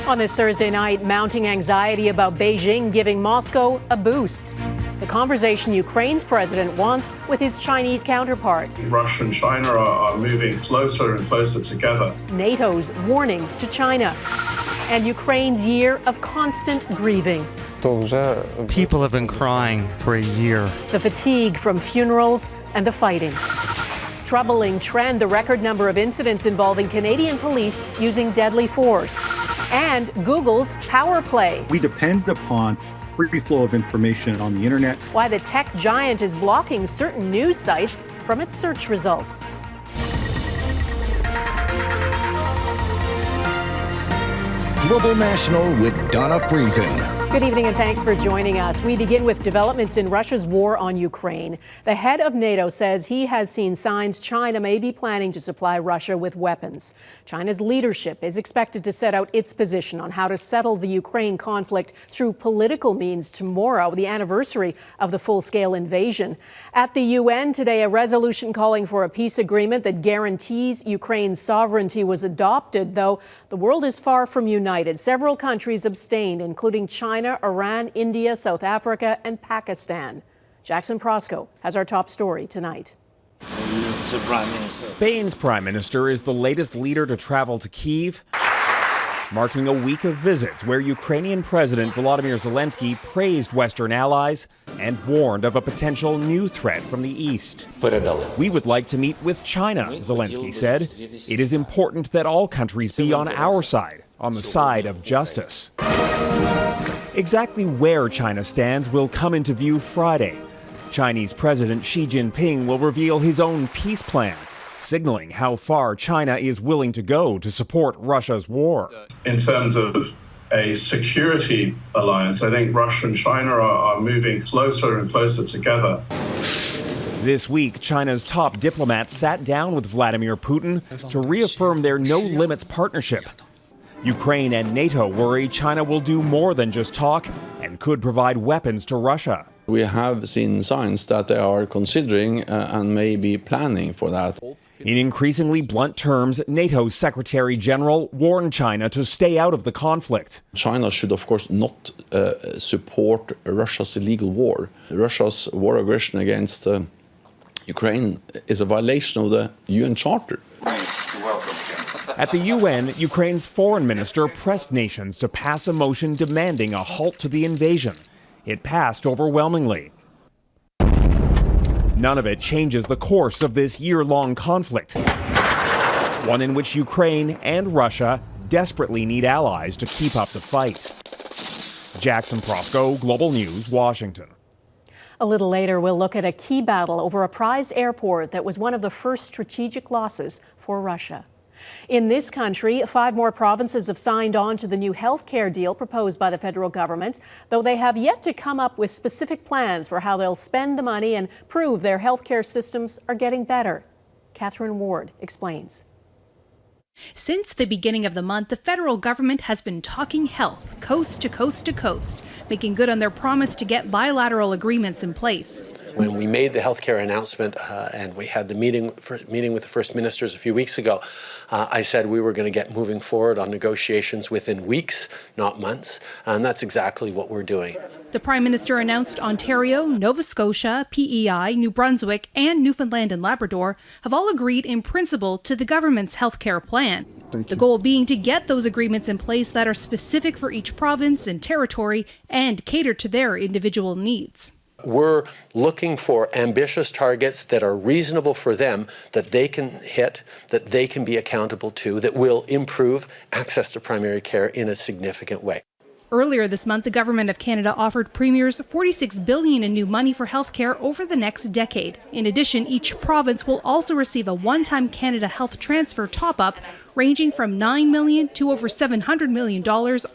On this Thursday night, mounting anxiety about Beijing giving Moscow a boost. The conversation Ukraine's president wants with his Chinese counterpart. Russia and China are moving closer and closer together. NATO's warning to China. And Ukraine's year of constant grieving. People have been crying for a year. The fatigue from funerals and the fighting. Troubling trend, the record number of incidents involving Canadian police using deadly force. And Google's power play. We depend upon free flow of information on the internet. Why the tech giant is blocking certain news sites from its search results. Global National with Donna Friesen. Good evening and thanks for joining us. We begin with developments in Russia's war on Ukraine. The head of NATO says he has seen signs China may be planning to supply Russia with weapons. China's leadership is expected to set out its position on how to settle the Ukraine conflict through political means tomorrow, the anniversary of the full-scale invasion. At the UN today, a resolution calling for a peace agreement that guarantees Ukraine's sovereignty was adopted, though the world is far from united. Several countries abstained, including China, Iran, India, South Africa, and Pakistan. Jackson Proskow has our top story tonight. Spain's prime minister is the latest leader to travel to Kyiv, marking a week of visits where Ukrainian President Volodymyr Zelenskyy praised Western allies and warned of a potential new threat from the east. We would like to meet with China, Zelenskyy said. It is important that all countries be on our side, on the side of justice. Exactly where China stands will come into view Friday. Chinese President Xi Jinping will reveal his own peace plan, signaling how far China is willing to go to support Russia's war. In terms of a security alliance, I think Russia and China are moving closer and closer together. This week, China's top diplomat sat down with Vladimir Putin to reaffirm their no-limits partnership. Ukraine and NATO worry China will do more than just talk and could provide weapons to Russia. We have seen signs that they are considering and maybe planning for that. In increasingly blunt terms, NATO's Secretary General warned China to stay out of the conflict. China should, of course, not support Russia's illegal war. Russia's war aggression against Ukraine is a violation of the UN Charter. At the UN, Ukraine's foreign minister pressed nations to pass a motion demanding a halt to the invasion. It passed overwhelmingly. None of it changes the course of this year-long conflict, one in which Ukraine and Russia desperately need allies to keep up the fight. Jackson Proskow, Global News, Washington. A little later, we'll look at a key battle over a prized airport that was one of the first strategic losses for Russia. In this country, 5 more provinces have signed on to the new health care deal proposed by the federal government, though they have yet to come up with specific plans for how they'll spend the money and prove their health care systems are getting better. Catherine Ward explains. Since the beginning of the month, the federal government has been talking health coast to coast to coast, making good on their promise to get bilateral agreements in place. When we made the healthcare announcement and we had the meeting with the first ministers a few weeks ago, I said we were going to get moving forward on negotiations within weeks, not months, and that's exactly what we're doing. The Prime Minister announced Ontario, Nova Scotia, PEI, New Brunswick, and Newfoundland and Labrador have all agreed in principle to the government's healthcare plan. The goal being to get those agreements in place that are specific for each province and territory and cater to their individual needs. We're looking for ambitious targets that are reasonable for them, that they can hit, that they can be accountable to, that will improve access to primary care in a significant way. Earlier this month, the Government of Canada offered premiers $46 billion in new money for healthcare over the next decade. In addition, each province will also receive a one-time Canada Health Transfer top-up ranging from $9 million to over $700 million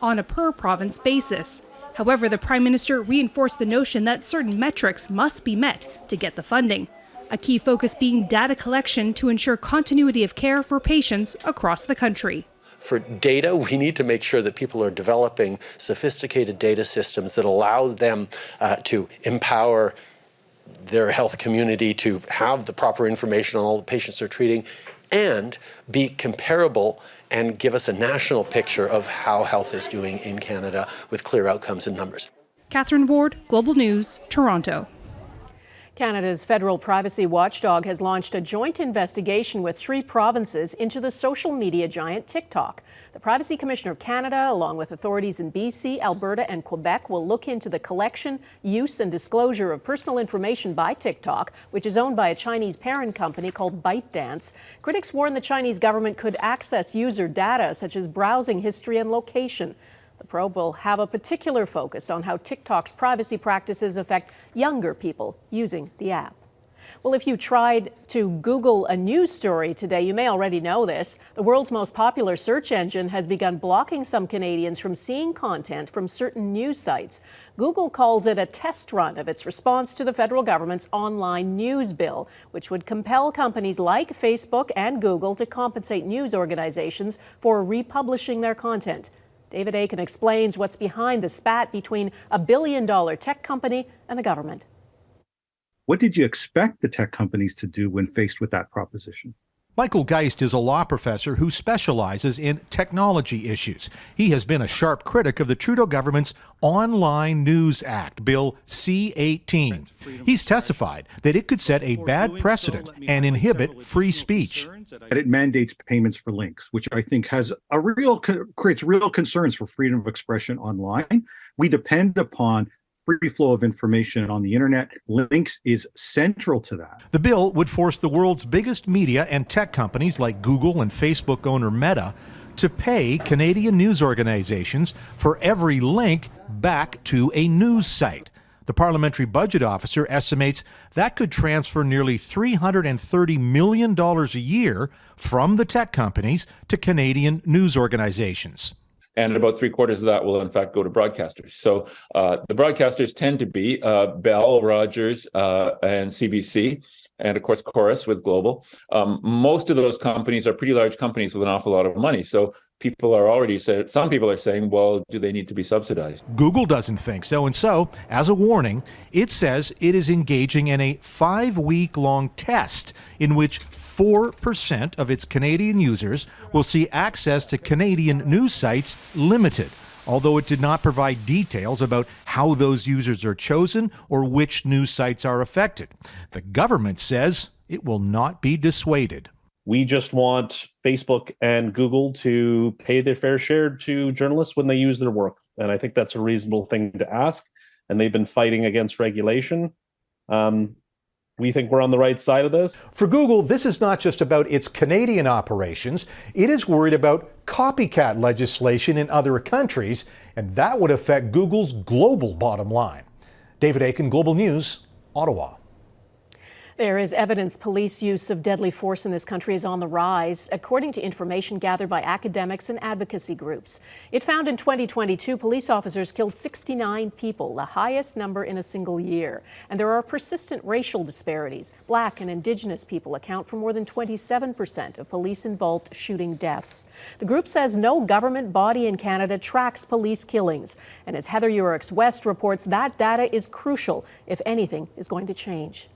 on a per-province basis. However, the Prime Minister reinforced the notion that certain metrics must be met to get the funding. A key focus being data collection to ensure continuity of care for patients across the country. For data, we need to make sure that people are developing sophisticated data systems that allow them to empower their health community to have the proper information on all the patients they're treating and be comparable and give us a national picture of how health is doing in Canada with clear outcomes and numbers. Catherine Ward, Global News, Toronto. Canada's federal privacy watchdog has launched a joint investigation with 3 provinces into the social media giant TikTok. The Privacy Commissioner of Canada, along with authorities in BC, Alberta, and Quebec, will look into the collection, use, and disclosure of personal information by TikTok, which is owned by a Chinese parent company called ByteDance. Critics warn the Chinese government could access user data such as browsing history and location. The probe will have a particular focus on how TikTok's privacy practices affect younger people using the app. Well, if you tried to Google a news story today, you may already know this. The world's most popular search engine has begun blocking some Canadians from seeing content from certain news sites. Google calls it a test run of its response to the federal government's online news bill, which would compel companies like Facebook and Google to compensate news organizations for republishing their content. David Aiken explains what's behind the spat between a billion-dollar tech company and the government. What did you expect the tech companies to do when faced with that proposition? Michael Geist is a law professor who specializes in technology issues. He has been a sharp critic of the Trudeau government's Online News Act, Bill C-18. He's testified that it could set a bad precedent and inhibit free speech. It mandates payments for links, which I think has creates real concerns for freedom of expression online. We depend upon free flow of information on the internet. Links is central to that. The bill would force the world's biggest media and tech companies like Google and Facebook owner Meta to pay Canadian news organizations for every link back to a news site. The parliamentary budget officer estimates that could transfer nearly $330 million a year from the tech companies to Canadian news organizations. And about 3/4 of that will, in fact, go to broadcasters. So the broadcasters tend to be Bell, Rogers, and CBC, and of course, Chorus with Global. Most of those companies are pretty large companies with an awful lot of money. So people are already saying, some people are saying, well, do they need to be subsidized? Google doesn't think so. And so, as a warning, it says it is engaging in a 5-week-long test in which 4% of its Canadian users will see access to Canadian news sites limited, although it did not provide details about how those users are chosen or which news sites are affected. The government says it will not be dissuaded. We just want Facebook and Google to pay their fair share to journalists when they use their work. And I think that's a reasonable thing to ask. And they've been fighting against regulation. We think we're on the right side of this. For Google, this is not just about its Canadian operations. It is worried about copycat legislation in other countries, and that would affect Google's global bottom line. David Aiken, Global News, Ottawa. There is evidence police use of deadly force in this country is on the rise, according to information gathered by academics and advocacy groups. It found in 2022 police officers killed 69 people, the highest number in a single year. And there are persistent racial disparities. Black and Indigenous people account for more than 27% of police-involved shooting deaths. The group says no government body in Canada tracks police killings. And as Heather Yourex-West reports, that data is crucial if anything is going to change.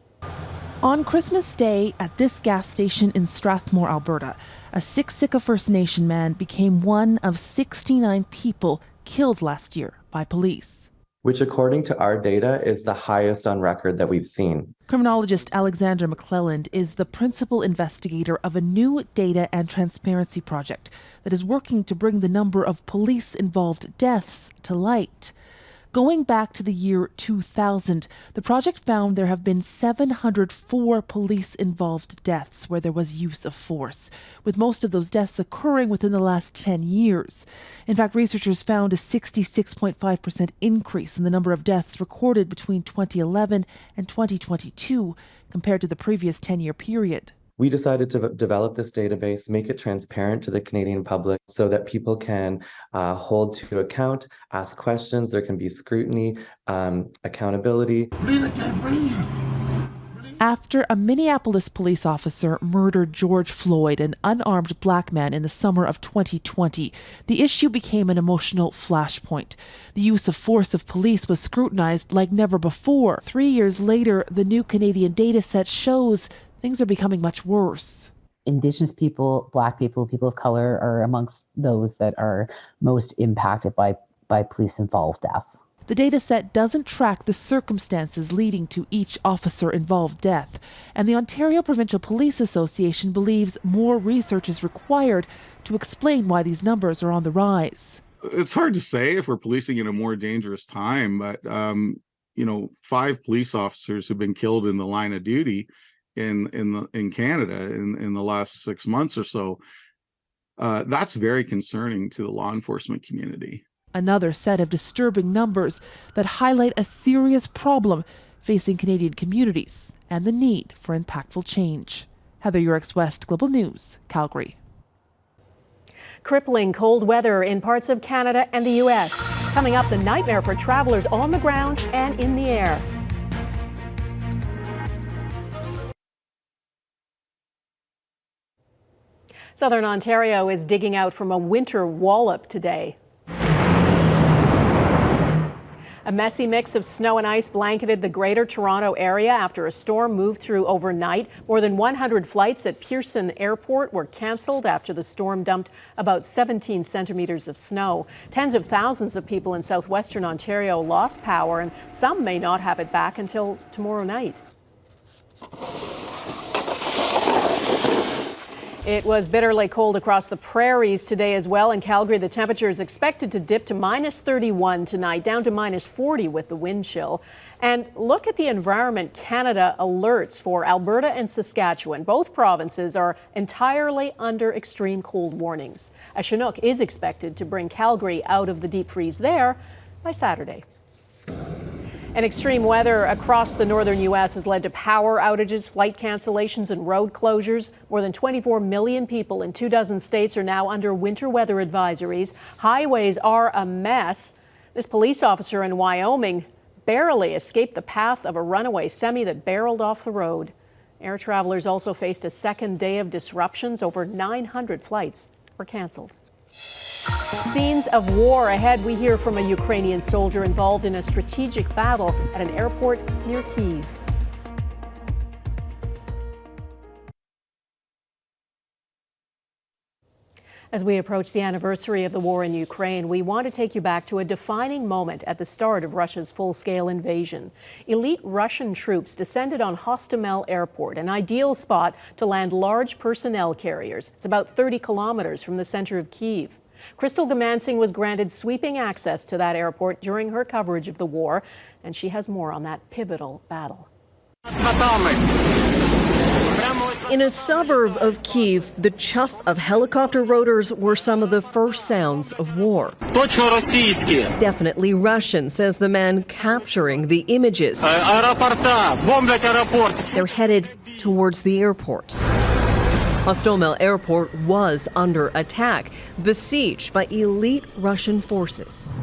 On Christmas Day at this gas station in Strathmore, Alberta, a Siksika First Nation man became one of 69 people killed last year by police. Which, according to our data, is the highest on record that we've seen. Criminologist Alexandra McClelland is the principal investigator of a new data and transparency project that is working to bring the number of police-involved deaths to light. Going back to the year 2000, the project found there have been 704 police-involved deaths where there was use of force, with most of those deaths occurring within the last 10 years. In fact, researchers found a 66.5% increase in the number of deaths recorded between 2011 and 2022 compared to the previous 10-year period. We decided to develop this database, make it transparent to the Canadian public so that people can hold to account, ask questions, there can be scrutiny, accountability. After a Minneapolis police officer murdered George Floyd, an unarmed black man, in the summer of 2020, the issue became an emotional flashpoint. The use of force of police was scrutinized like never before. 3 years later, the new Canadian data set shows things are becoming much worse. Indigenous people, Black people, people of color are amongst those that are most impacted by police-involved deaths. The data set doesn't track the circumstances leading to each officer-involved death, and the Ontario Provincial Police Association believes more research is required to explain why these numbers are on the rise. It's hard to say if we're policing in a more dangerous time, but 5 police officers have been killed in the line of duty in Canada in the last 6 months or so. That's very concerning to the law enforcement community. Another set of disturbing numbers that highlight a serious problem facing Canadian communities and the need for impactful change. Heather Yourex-West, Global News, Calgary. Crippling cold weather in parts of Canada and the U.S. Coming up, the nightmare for travelers on the ground and in the air. Southern Ontario is digging out from a winter wallop today. A messy mix of snow and ice blanketed the Greater Toronto area after a storm moved through overnight. More than 100 flights at Pearson Airport were cancelled after the storm dumped about 17 centimeters of snow. Tens of thousands of people in southwestern Ontario lost power, and some may not have it back until tomorrow night. It was bitterly cold across the prairies today as well. In Calgary, the temperature is expected to dip to -31 tonight, down to -40 with the wind chill. And look at the Environment Canada alerts for Alberta and Saskatchewan. Both provinces are entirely under extreme cold warnings. A Chinook is expected to bring Calgary out of the deep freeze there by Saturday. And extreme weather across the northern U.S. has led to power outages, flight cancellations, and road closures. More than 24 million people in 24 states are now under winter weather advisories. Highways are a mess. This police officer in Wyoming barely escaped the path of a runaway semi that barreled off the road. Air travelers also faced a second day of disruptions. Over 900 flights were canceled. Scenes of war ahead. We hear from a Ukrainian soldier involved in a strategic battle at an airport near Kyiv. As we approach the anniversary of the war in Ukraine, we want to take you back to a defining moment at the start of Russia's full-scale invasion. Elite Russian troops descended on Hostomel Airport, an ideal spot to land large personnel carriers. It's about 30 kilometers from the center of Kyiv. Crystal Gamansing was granted sweeping access to that airport during her coverage of the war, and she has more on that pivotal battle. In a suburb of Kyiv, the chuff of helicopter rotors were some of the first sounds of war. Definitely Russian, says the man capturing the images. They're headed towards the airport. Hostomel Airport was under attack, besieged by elite Russian forces.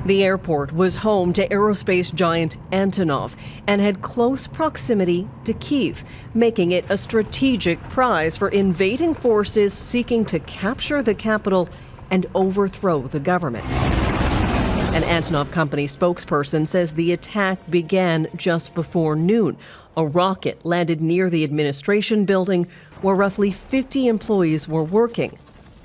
The airport was home to aerospace giant Antonov and had close proximity to Kyiv, making it a strategic prize for invading forces seeking to capture the capital and overthrow the government. An Antonov company spokesperson says the attack began just before noon. A rocket landed near the administration building where roughly 50 employees were working.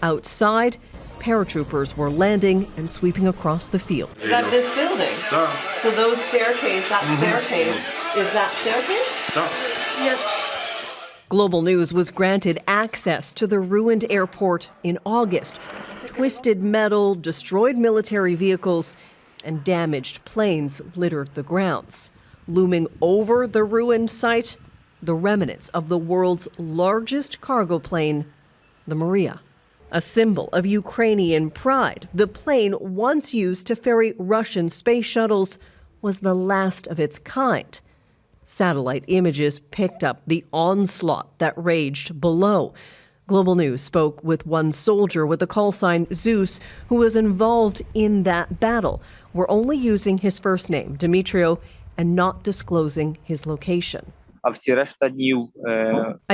Outside, paratroopers were landing and sweeping across the field. Is that this building? No. So those staircase, that staircase, is that staircase? No. Yes. Global News was granted access to the ruined airport in August. Twisted metal, destroyed military vehicles, and damaged planes littered the grounds. Looming over the ruined site, the remnants of the world's largest cargo plane, the Maria. A symbol of Ukrainian pride, the plane once used to ferry Russian space shuttles was the last of its kind. Satellite images picked up the onslaught that raged below. Global News spoke with one soldier with the call sign Zeus who was involved in that battle. We're only using his first name, Dmitrio, and not disclosing his location. I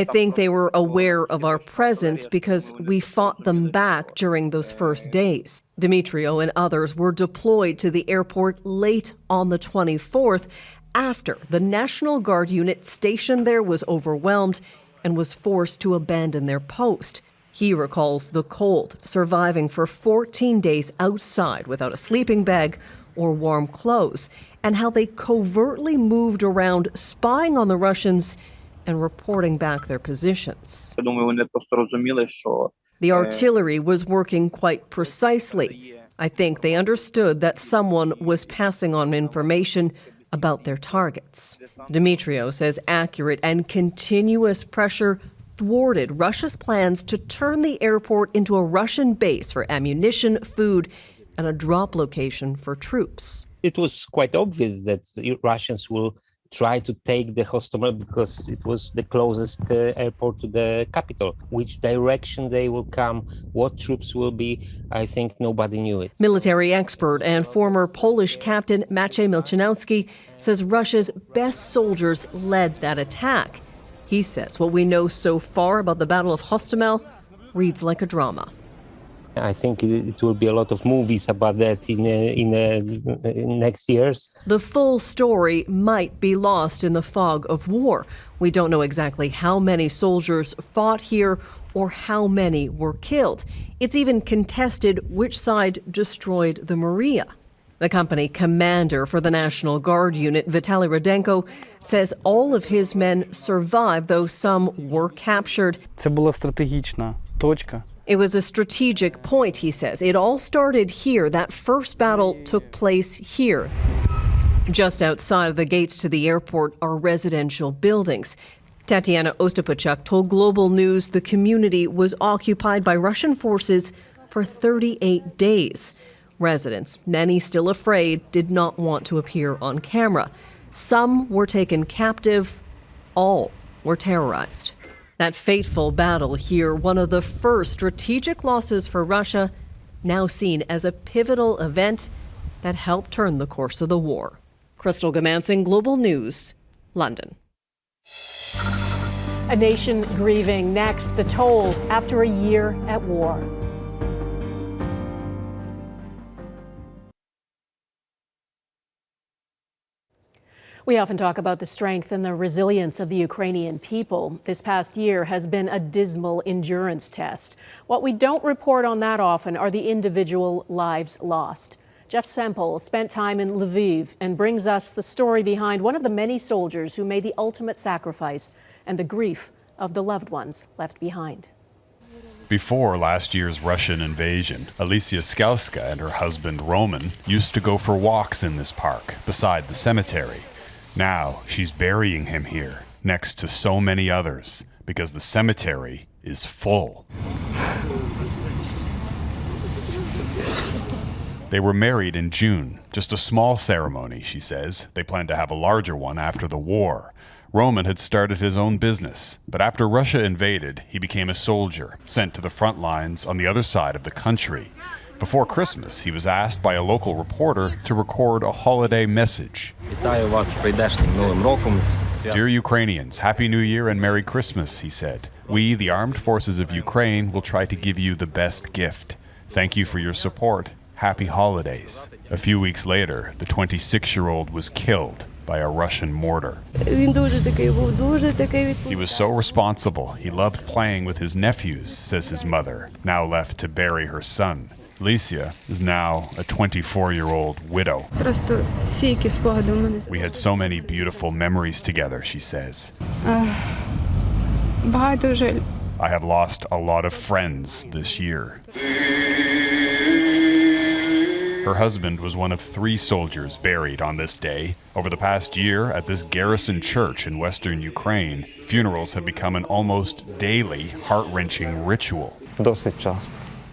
think they were aware of our presence because we fought them back during those first days. Dmitrio and others were deployed to the airport late on the 24th after the National Guard unit stationed there was overwhelmed and was forced to abandon their post. He recalls the cold, surviving for 14 days outside without a sleeping bag or warm clothes, and how they covertly moved around spying on the Russians and reporting back their positions. The artillery was working quite precisely. I think they understood that someone was passing on information about their targets. Dmytryov says accurate and continuous pressure thwarted Russia's plans to turn the airport into a Russian base for ammunition, food, and a drop location for troops. It was quite obvious that the Russians will try to take the Hostomel because it was the closest airport to the capital. Which direction they will come, what troops will be, I think nobody knew it. Military expert and former Polish captain Maciej Milczynowski says Russia's best soldiers led that attack. He says what we know so far about the Battle of Hostomel reads like a drama. I think it will be a lot of movies about that in next years. The full story might be lost in the fog of war. We don't know exactly how many soldiers fought here or how many were killed. It's even contested which side destroyed the Maria. The company commander for the National Guard unit, Vitaly Rudenko, says all of his men survived, though some were captured. Це була стратегічна точка. It was a strategic point, he says. It all started here. That first battle took place here. Just outside of the gates to the airport are residential buildings. Tatiana Ostapachuk told Global News the community was occupied by Russian forces for 38 days. Residents, many still afraid, did not want to appear on camera. Some were taken captive. All were terrorized. That fateful battle here, one of the first strategic losses for Russia, now seen as a pivotal event that helped turn the course of the war. Crystal Gamansing, Global News, London. A nation grieving. Next, the toll after a year at war. We often talk about the strength and the resilience of the Ukrainian people. This past year has been a dismal endurance test. What we don't report on that often are the individual lives lost. Jeff Semple spent time in Lviv and brings us the story behind one of the many soldiers who made the ultimate sacrifice and the grief of the loved ones left behind. Before last year's Russian invasion, Alicia Skalska and her husband Roman used to go for walks in this park beside the cemetery. Now she's burying him here next to so many others because the cemetery is full. They were married in June, just a small ceremony, she says. They plan to have a larger one after the war. Roman had started his own business, but after Russia invaded, he became a soldier, sent to the front lines on the other side of the country. Before Christmas, he was asked by a local reporter to record a holiday message. Dear Ukrainians, Happy New Year and Merry Christmas, he said. We, the armed forces of Ukraine, will try to give you the best gift. Thank you for your support. Happy holidays. A few weeks later, the 26-year-old was killed by a Russian mortar. He was so responsible. He loved playing with his nephews, says his mother, now left to bury her son. Alicia is now a 24-year-old widow. We had so many beautiful memories together, she says. I have lost a lot of friends this year. Her husband was one of 3 soldiers buried on this day. Over the past year, at this garrison church in western Ukraine, funerals have become an almost daily, heart-wrenching ritual.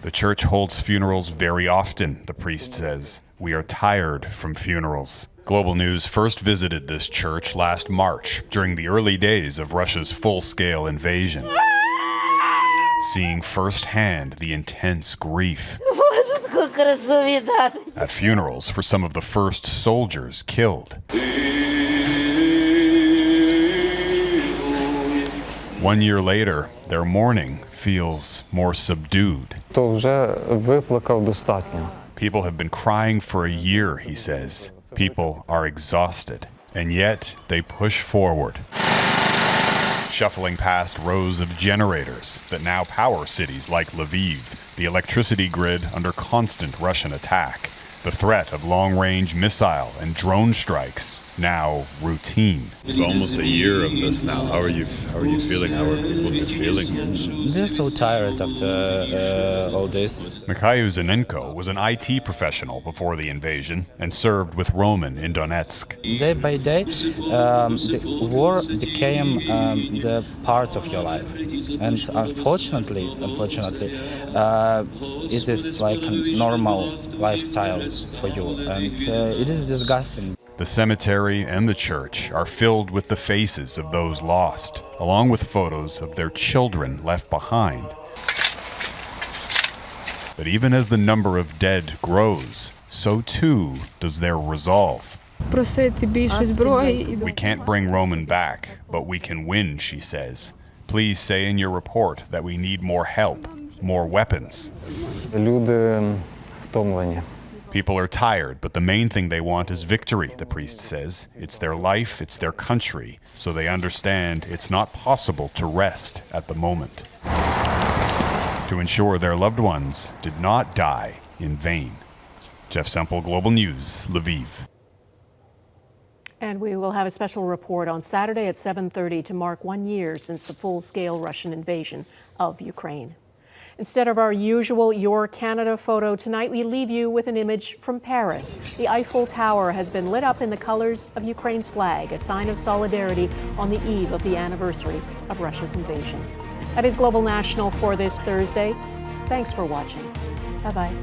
The church holds funerals very often, the priest says. We are tired from funerals. Global News first visited this church last March, during the early days of Russia's full-scale invasion, seeing firsthand the intense grief at funerals for some of the first soldiers killed. 1 year later, their mourning feels more subdued. People have been crying for a year, he says. People are exhausted, and yet they push forward. shuffling past rows of generators that now power cities like Lviv, the electricity grid under constant Russian attack. The threat of long-range missile and drone strikes now routine. It's almost a year of this now. How are you feeling? How are people feeling? They're so tired after all this. Mikhail Zanenko was an IT professional before the invasion and served with Roman in Donetsk. Day by day, the war became the part of your life, and unfortunately, it is like a normal lifestyle for you, and it is disgusting. The cemetery and the church are filled with the faces of those lost, along with photos of their children left behind. But even as the number of dead grows, so too does their resolve. We can't bring Roman back, but we can win, she says. Please say in your report that we need more help, more weapons. People are tired, but the main thing they want is victory, the priest says. It's their life, it's their country, so they understand it's not possible to rest at the moment. To ensure their loved ones did not die in vain. Jeff Semple, Global News, Lviv. And we will have a special report on Saturday at 7:30 to mark 1 year since the full-scale Russian invasion of Ukraine. Instead of our usual Your Canada photo, tonight we leave you with an image from Paris. The Eiffel Tower has been lit up in the colors of Ukraine's flag, a sign of solidarity on the eve of the anniversary of Russia's invasion. That is Global National for this Thursday. Thanks for watching. Bye-bye.